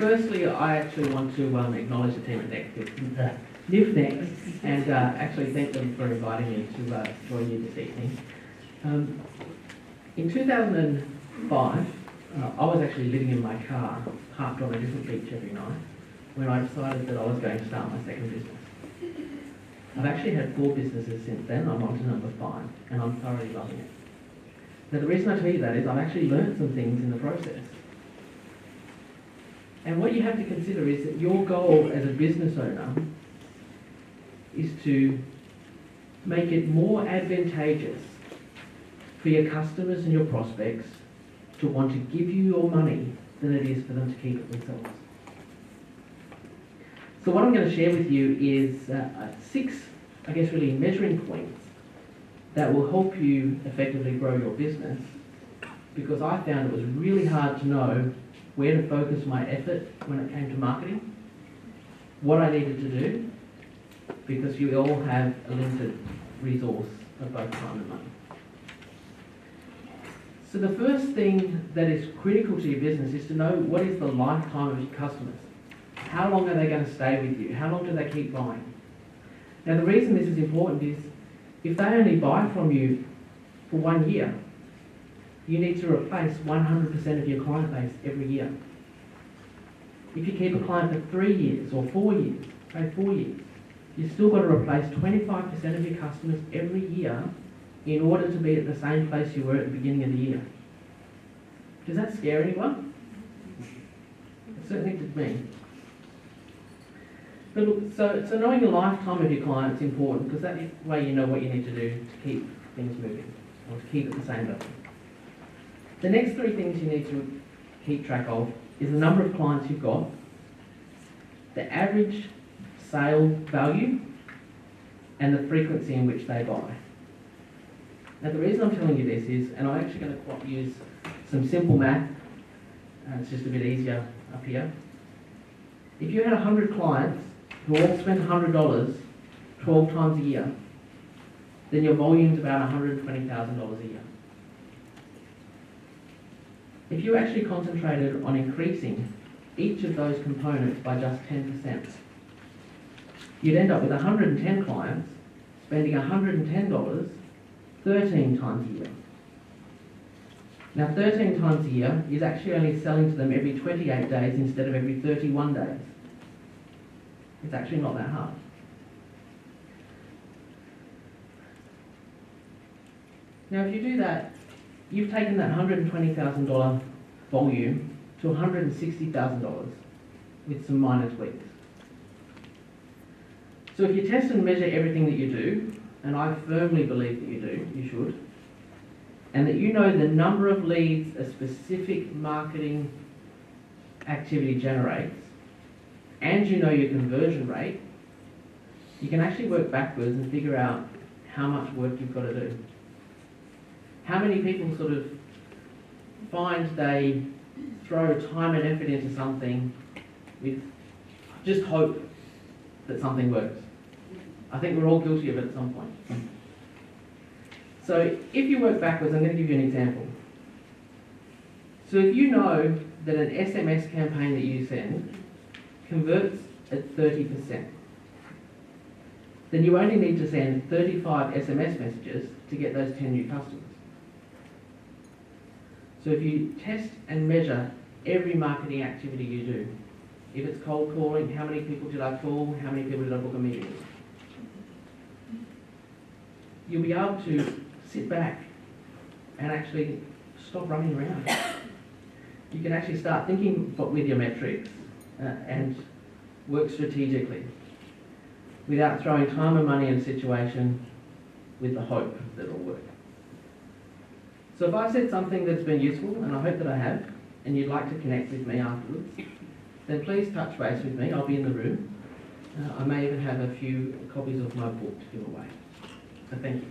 firstly, I actually want to acknowledge the team at Live Next and actually thank them for inviting me to join you this evening. In 2005, I was actually living in my car, parked on a different beach every night, when I decided that I was going to start my second business. I've actually had 4 businesses since then. I'm on to number 5, and I'm thoroughly loving it. Now, the reason I tell you that is I've actually learned some things in the process. And what you have to consider is that your goal as a business owner is to make it more advantageous for your customers and your prospects to want to give you your money than it is for them to keep it themselves. So what I'm going to share with you is 6, I guess, really measuring points that will help you effectively grow your business, because I found it was really hard to know where to focus my effort when it came to marketing, what I needed to do, because you all have a limited resource of both time and money. So the first thing that is critical to your business is to know what is the lifetime of your customers. How long are they going to stay with you? How long do they keep buying? Now, the reason this is important is if they only buy from you for 1 year, you need to replace 100% of your client base every year. If you keep a client for 3 years or 4 years, say 4 years, you've still got to replace 25% of your customers every year in order to be at the same place you were at the beginning of the year. Does that scare anyone? It certainly did me. But look, so knowing the lifetime of your client is important, because that way you know what you need to do to keep things moving, or to keep at the same level. The next 3 things you need to keep track of is the number of clients you've got, the average sale value, and the frequency in which they buy. Now, the reason I'm telling you this is, and I'm actually going to use some simple math, it's just a bit easier up here. If you had 100 clients who all spent $100 12 times a year, then your volume's about $120,000 a year. If you actually concentrated on increasing each of those components by just 10%, you'd end up with 110 clients spending $110 13 times a year. Now, 13 times a year is actually only selling to them every 28 days instead of every 31 days. It's actually not that hard. Now, if you do that, you've taken that $120,000 volume to $160,000 with some minor tweaks. So if you test and measure everything that you do, and I firmly believe that you do, you should, and that you know the number of leads a specific marketing activity generates, and you know your conversion rate, you can actually work backwards and figure out how much work you've got to do. How many people sort of find they throw time and effort into something with just hope that something works? I think we're all guilty of it at some point. So if you work backwards, I'm going to give you an example. So if you know that an SMS campaign that you send converts at 30%, then you only need to send 35 SMS messages to get those 10 new customers. So if you test and measure every marketing activity you do, if it's cold calling, how many people did I call, how many people did I book a meeting with, you'll be able to sit back and actually stop running around. You can actually start thinking with your metrics and work strategically without throwing time and money in a situation with the hope that it'll work. So if I've said something that's been useful, and I hope that I have, and you'd like to connect with me afterwards, then please touch base with me. I'll be in the room. I may even have a few copies of my book to give away. So thank you.